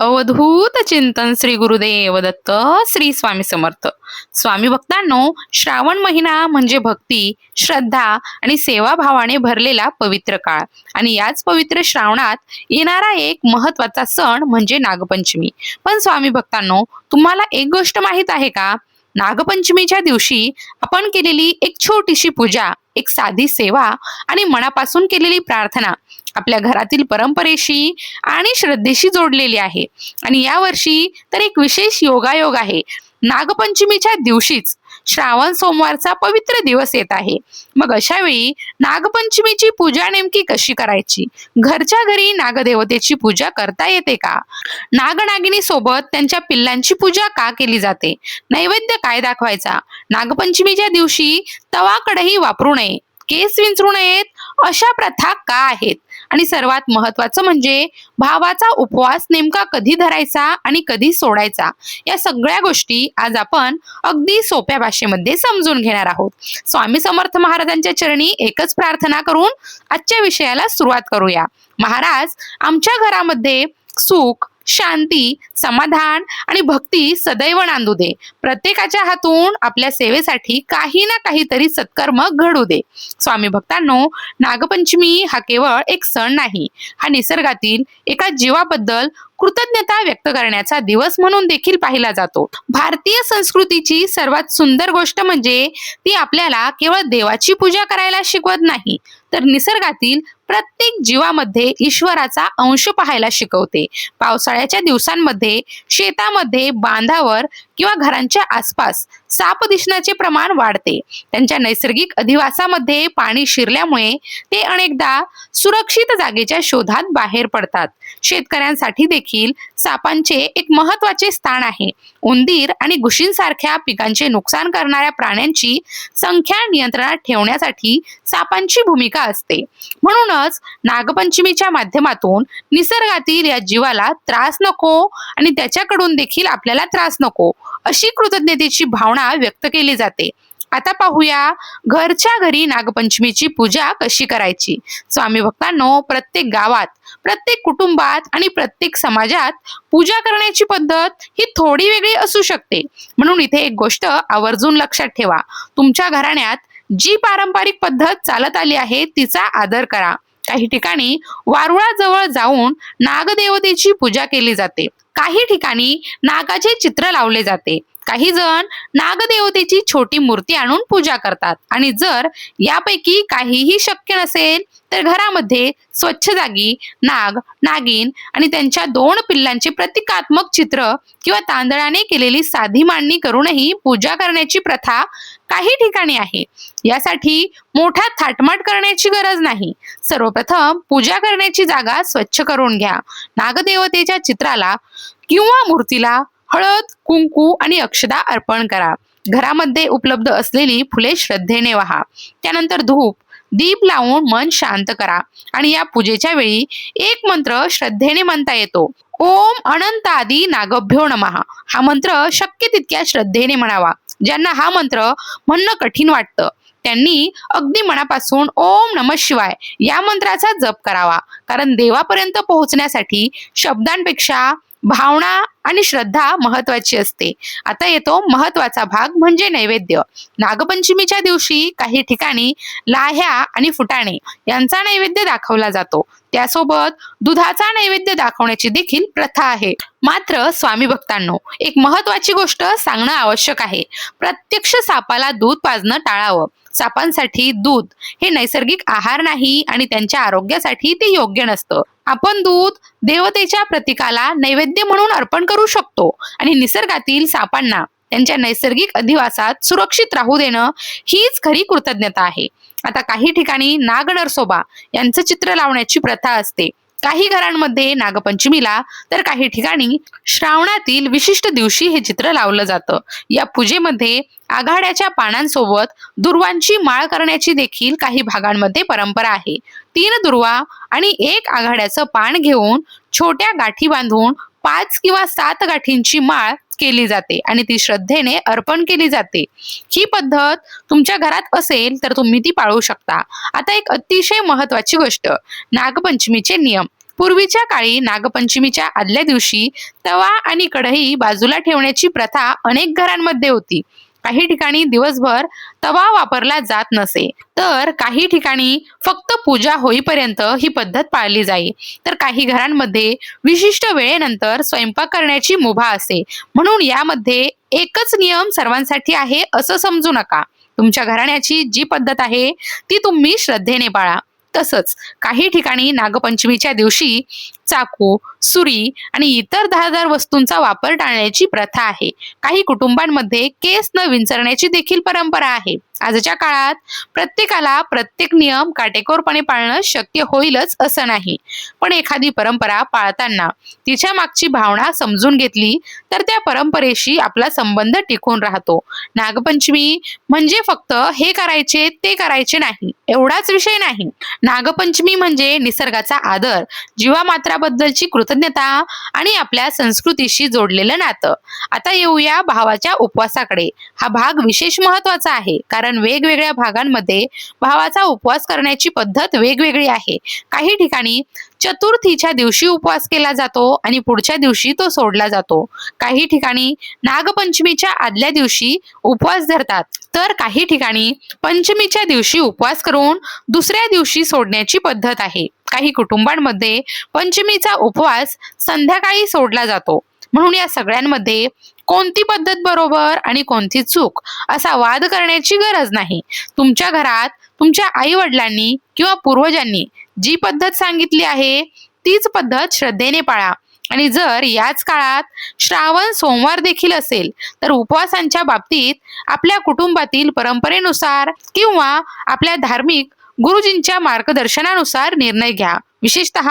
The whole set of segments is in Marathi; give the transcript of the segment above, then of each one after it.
अवधूत चिंतन श्री गुरुदेव दत्त श्री स्वामी समर्थ. स्वामी भक्तांनो, श्रावण महिना म्हणजे भक्ती, श्रद्धा आणि सेवाभावाने भरलेला पवित्र काळ. आणि याच पवित्र श्रावणात येणारा एक महत्वाचा सण म्हणजे नागपंचमी. पण स्वामी भक्तांनो, तुम्हाला एक गोष्ट माहित आहे का? नागपंचमीच्या दिवशी आपण केलेली एक छोटीशी पूजा, एक साधी सेवा आणि मनापासून केलेली प्रार्थना आपल्या घरातील परंपरेशी आणि श्रद्धेशी जोडलेली आहे. आणि या वर्षी तर एक विशेष योगायोग आहे. नागपंचमीच्या दिवशीच श्रावण सोमवारचा पवित्र दिवस येत आहे. मग अशा वेळी नागपंचमीची पूजा नेमकी कशी करायची? घरच्या घरी नागदेवतेची पूजा करता येते का? नागनागिनी सोबत त्यांच्या पिल्लांची पूजा का केली जाते? नैवेद्य काय दाखवायचा? नागपंचमीच्या दिवशी तवा कढई वापरू नये, केस विंचरू नयेत, अशा प्रथा का आहेत? आणि सर्वात महत्वाचं म्हणजे भावाचा उपवास नेमका कधी धरायचा आणि कधी सोडायचा, या सगळ्या गोष्टी आज आपण अगदी सोप्या भाषेमध्ये समजून घेणार आहोत. स्वामी समर्थ महाराजांच्या चरणी एकच प्रार्थना करून आजच्या विषयाला सुरुवात करूया. महाराज, आमच्या घरामध्ये सुख, शांती, समाधान आणि भक्ती सदैव नांदू दे. प्रत्येकाच्या हातून आपल्या सेवेसाठी काही ना काहीतरी सत्कर्म घडू दे. स्वामी भक्तांनो, नागपंचमी हा केवळ एक सण नाही, हा निसर्गातील एका जीवाबद्दल कृतज्ञता व्यक्त करण्याचा दिवस म्हणून देखील पाहिला जातो. भारतीय संस्कृतीची सर्वात सुंदर गोष्ट म्हणजे ती आपल्याला केवळ देवाची पूजा करायला शिकवत नाही, तर निसर्गातील प्रत्येक जीवामध्ये ईश्वराचा अंश पाहायला शिकवते. पावसाळ्याच्या दिवसांमध्ये शेतामध्ये, बांधावर किंवा घरांच्या आसपास साप दिसण्याचे प्रमाण वाढते. त्यांच्या नैसर्गिक अधिवासामध्ये पाणी शिरल्यामुळे ते अनेकदा सुरक्षित जागेच्या शोधात बाहेर पडतात. शेतकऱ्यांसाठी देखील सापांचे एक महत्वाचे स्थान आहे. उंदीर आणि घुशींसारख्या पिकांचे नुकसान करणाऱ्या प्राण्यांची संख्या नियंत्रणात ठेवण्यासाठी सापांची भूमिका असते. म्हणूनच नागपंचमीच्या माध्यमातून निसर्गातील या जीवाला त्रास नको आणि त्याच्याकडून देखील आपल्याला त्रास नको, अशी कृतज्ञतेची भावना व्यक्त केली जाते. आता पाहूया घरच्या घरी नागपंचमीची पूजा कशी करायची. स्वामी भक्तांनो, प्रत्येक गावात, प्रत्येक कुटुंबात आणि प्रत्येक समाजात पूजा करण्याची पद्धत ही थोडी वेगळी असू शकते. म्हणून इथे एक गोष्ट आवर्जून लक्षात ठेवा. तुमच्या घराण्यात जी पारंपरिक पद्धत चालत आली आहे तिचा आदर करा. काही ठिकाणी वारुळाजवळ जाऊन नागदेवतेची पूजा केली जाते. काही ठिकाणी नागाचे चित्र लावले जाते. काही जण नागदेवतेची छोटी मूर्ती आणून पूजा करतात. आणि जर यापैकी काहीही शक्य नसेल तर घरामध्ये स्वच्छ जागी नाग, नागिन आणि त्यांच्या 2 पिल्लांचे प्रतिकात्मक चित्र किंवा तांदळाने केलेली साधी मांडणी करूनही पूजा करण्याची प्रथा काही ठिकाणी आहे. यासाठी मोठा थाटमाट करण्याची गरज नाही. सर्वप्रथम पूजा करण्याची जागा स्वच्छ करून घ्या. नागदेवतेच्या चित्राला किंवा मूर्तीला हळद, कुंकू आणि अक्षदा अर्पण करा. घरामध्ये उपलब्ध असलेली फुले श्रद्धेने वाहा. त्यानंतर धूप, दीप लावून मन शांत करा. आणि या पूजेच्या वेळी एक मंत्र श्रद्धेने म्हणता येतो. ओम अनंतादी नागभ्यो नमः. हा मंत्र शक्य तितक्या श्रद्धेने म्हणावा. ज्यांना हा मंत्र म्हणणं कठीण वाटतं त्यांनी अगदी मनापासून ओम नमः शिवाय या मंत्राचा जप करावा. कारण देवापर्यंत पोहोचण्यासाठी शब्दांपेक्षा भावना आणि श्रद्धा महत्वाची असते. आता येतो महत्वाचा भाग म्हणजे नैवेद्य. नागपंचमीच्या दिवशी काही ठिकाणी लाह्या आणि फुटाणे यांचा नैवेद्य दाखवला जातो. त्यासोबत दुधाचा नैवेद्य दाखवण्याची देखील प्रथा आहे. मात्र स्वामी भक्तांनो, एक महत्वाची गोष्ट सांगणं आवश्यक आहे. प्रत्यक्ष सापाला दूध पाजणं टाळावं. सापांसाठी दूध हे नैसर्गिक आहार नाही आणि त्यांच्या आरोग्यासाठी ते योग्य नसतं. आपण दूध देवतेच्या प्रतीकाला नैवेद्य म्हणून अर्पण करू शकतो आणि निसर्गातील सापांना त्यांच्या नैसर्गिक अधिवासात सुरक्षित राहू देणं हीच खरी कृतज्ञता आहे. आता काही ठिकाणी नागनरसोबा यांचं चित्र लावण्याची प्रथा असते. काही घरांमध्ये नागपंचमीला तर काही ठिकाणी श्रावणातील विशिष्ट दिवशी हे चित्र लावलं जातं. या पूजेमध्ये आघाड्याच्या पानांसोबत दुर्वांची माळ करण्याची देखील काही भागांमध्ये परंपरा आहे. 3 दुर्वा आणि 1 आघाड्याचं पान घेऊन छोट्या गाठी बांधून 5 किंवा 7 गाठींची माळ केली जाते आणि ती श्रद्धेने अर्पण केली जाते. ही पद्धत तुमच्या घरात असेल तर तुम्ही ती पाळू शकता. आता एक अतिशय महत्वाची गोष्ट, नागपंचमीचे नियम. पूर्वीच्या काळी नागपंचमीच्या आदल्या दिवशी तवा आणि कढई बाजूला ठेवण्याची प्रथा अनेक घरांमध्ये होती. काही ठिकाणी दिवसभर तवा वापरला जात नसे, तर काही ठिकाणी फक्त पूजा होईपर्यंत ही पद्धत पाळली जाई. तर काही घरांमध्ये विशिष्ट वेळेनंतर स्वयंपाक करण्याची मुभा असे. म्हणून यामध्ये एकच नियम सर्वांसाठी आहे असं समजू नका. तुमच्या घराण्याची जी पद्धत आहे ती तुम्ही श्रद्धेने पाळा. तसंच काही ठिकाणी नागपंचमीच्या दिवशी चाकू, सुरी आणि इतर धारदार वस्तूंचा वापर टाळण्याची प्रथा आहे. काही कुटुंबांमध्ये केस न विंचरण्याची देखील परंपरा आहे. आजच्या काळात प्रत्येकाला प्रत्येक नियम काटेकोरपणे पाळणं शक्य होईलच असं नाही, पण एखादी परंपरा पाळताना तिच्या मागची भावना समजून घेतली तर त्या परंपरेशी आपला संबंध टिकून राहतो. नागपंचमी म्हणजे फक्त हे करायचे ते करायचे नाही एवढाच विषय नाही. नागपंचमी म्हणजे निसर्गाचा आदर, जीवामात्राबद्दलची कृतज्ञता आणि आपल्या संस्कृतीशी जोडलेलं नातं. आता येऊया भावाच्या उपवासाकडे. हा भाग विशेष महत्वाचा आहे, कारण वेगवेगळ्या भागांमध्ये भावाचा उपवास करण्याची पद्धत वेगवेगळी आहे. काही ठिकाणी चतुर्थीच्या दिवशी उपवास केला जातो आणि पुढच्या दिवशी तो सोडला जातो. काही ठिकाणी नागपंचमीच्या आदल्या दिवशी उपवास धरतात, तर काही ठिकाणी पंचमीच्या दिवशी उपवास करून दुसऱ्या दिवशी सोडण्याची पद्धत आहे. काही कुटुंबांमध्ये पंचमीचा उपवास संध्याकाळी सोडला जातो. म्हणून या सगळ्यांमध्ये कोणती पद्धत बरोबर आणि कोणती चूक असा वाद करण्याची गरज नाही. तुमच्या घरात तुमच्या आई वडिलांनी किंवा पूर्वजांनी जी पद्धत सांगितली आहे तीच पद्धत श्रद्धेने पाळा. आणि जर याच काळात श्रावण सोमवार देखील असेल तर उपवासांच्या बाबतीत आपल्या कुटुंबातील परंपरेनुसार किंवा आपल्या धार्मिक गुरुजींच्या मार्गदर्शनानुसार निर्णय घ्या. विशेषतः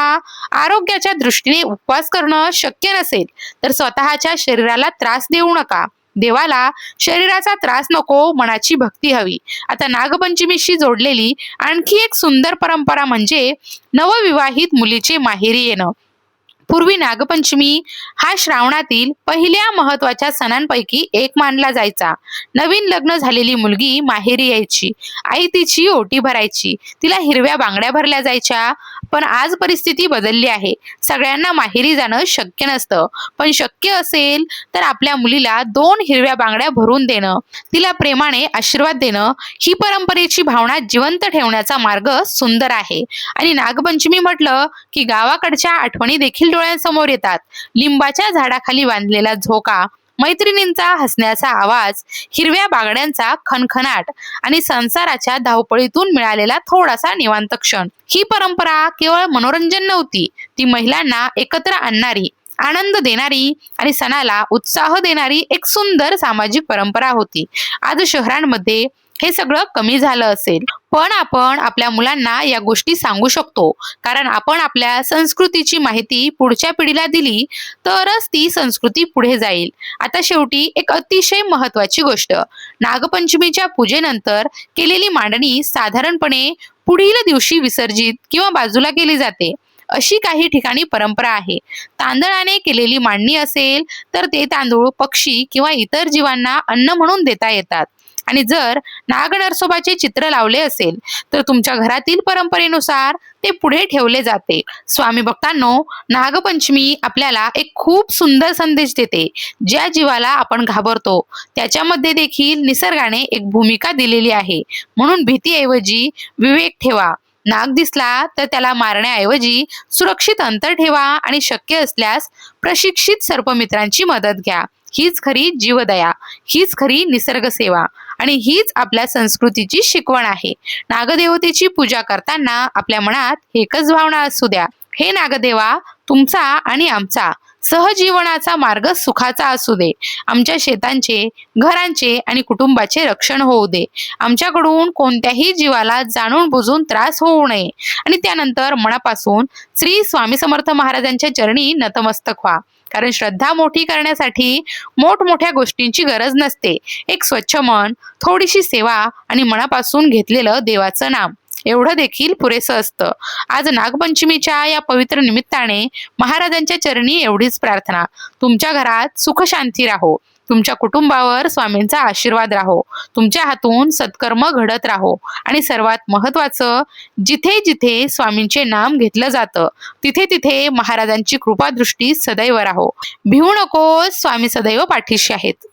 आरोग्याच्या दृष्टीने उपवास करणं शक्य नसेल तर स्वतःच्या शरीराला त्रास देऊ नका. देवाला शरीराचा त्रास नको, मनाची भक्ती हवी. आता नागपंचमीशी जोडलेली आणखी एक सुंदर परंपरा म्हणजे नवविवाहित मुलीचे माहेरी येणं. पूर्वी नागपंचमी हा श्रावणातील पहिल्या महत्वाच्या सणांपैकी एक मानला जायचा. नवीन लग्न झालेली मुलगी माहेरी यायची, आई तिची ओटी भरायची, तिला हिरव्या बांगड्या भरल्या जायच्या. पण आज परिस्थिती बदलली आहे. सगळ्यांना माहेरी जाणं शक्य नसतं, पण शक्य असेल तर आपल्या मुलीला 2 हिरव्या बांगड्या भरून देणं, तिला प्रेमाने आशीर्वाद देणं, ही परंपरेची भावना जिवंत ठेवण्याचा मार्ग सुंदर आहे. आणि नागपंचमी म्हटलं की गावाकडच्या आठवणी देखील डोळ्यांसमोर येतात. लिंबाच्या झाडाखाली बांधलेला झोका, मैत्रिणींचा हसण्याचा आवाज, हिरव्या बांगड्यांचा खणखणाट आणि संसाराच्या धावपळीतून मिळालेला थोडासा निवांत क्षण. ही परंपरा केवळ मनोरंजन नव्हती, ती महिलांना एकत्र आणणारी, आनंद देणारी आणि सणाला उत्साह देणारी एक सुंदर सामाजिक परंपरा होती. आज शहरांमध्ये हे सगळं कमी झालं असेल, पण आपण आपल्या मुलांना या गोष्टी सांगू शकतो, कारण आपण आपल्या संस्कृतीची माहिती पुढच्या पिढीला दिली तरच ती संस्कृती पुढे जाईल. आता शेवटी एक अतिशय महत्वाची गोष्ट, नागपंचमीच्या पूजेनंतर केलेली मांडणी साधारणपणे पुढील दिवशी विसर्जित किंवा बाजूला केली जाते. अशी काही ठिकाणी परंपरा आहे. तांदळाने केलेली मांडणी असेल तर ते तांदूळ पक्षी किंवा इतर जीवांना अन्न म्हणून देता येतात. आणि जर नागनरसोबाचे चित्र लावले असेल तर तुमच्या घरातील परंपरेनुसार ते पुढे ठेवले जाते. स्वामी भक्तांनो, नागपंचमी आपल्याला एक खूप सुंदर संदेश देते. ज्या जीवाला आपण घाबरतो त्याच्यामध्ये देखील निसर्गाने एक भूमिका दिलेली आहे. म्हणून भीतीऐवजी विवेक ठेवा. नाग दिसला तर त्याला मारण्याऐवजी सुरक्षित अंतर ठेवा आणि शक्य असल्यास प्रशिक्षित सर्पमित्रांची मदत घ्या. हीच खरी जीवदया, हीच खरी निसर्ग सेवा आणि हीच आपल्या संस्कृतीची शिकवण आहे. नागदेवतेची पूजा करताना आपल्या मनात एकच भावना असू द्या, हे नागदेवा, तुमचा आणि आमचा सहजीवनाचा मार्ग सुखाचा असू दे. आमच्या शेतांचे, घरांचे आणि कुटुंबाचे रक्षण होऊ दे. आमच्याकडून कोणत्याही जीवाला जाणून बुजून त्रास होऊ नये. आणि त्यानंतर मनापासून श्री स्वामी समर्थ महाराजांच्या चरणी नतमस्तक व्हा. कारण श्रद्धा मोठी करण्यासाठी मोठमोठ्या गोष्टींची गरज नसते. एक स्वच्छ मन, थोडीशी सेवा आणि मनापासून घेतलेलं देवाचं नाम एवढं देखील पुरेसं असतं. आज नागपंचमीच्या या पवित्र निमित्ताने महाराजांच्या चरणी एवढीच प्रार्थना. तुमच्या घरात सुख शांती राहो. तुमच्या कुटुंबावर स्वामींचा आशीर्वाद राहो, तुमच्या हातून सत्कर्म घडत राहो आणि सर्वात महत्त्वाचं, जिथे जिथे स्वामींचे नाम घेतलं जातं तिथे तिथे महाराजांची कृपादृष्टी सदैव राहो. भिवू नकोस, स्वामी सदैव पाठीशी आहेत.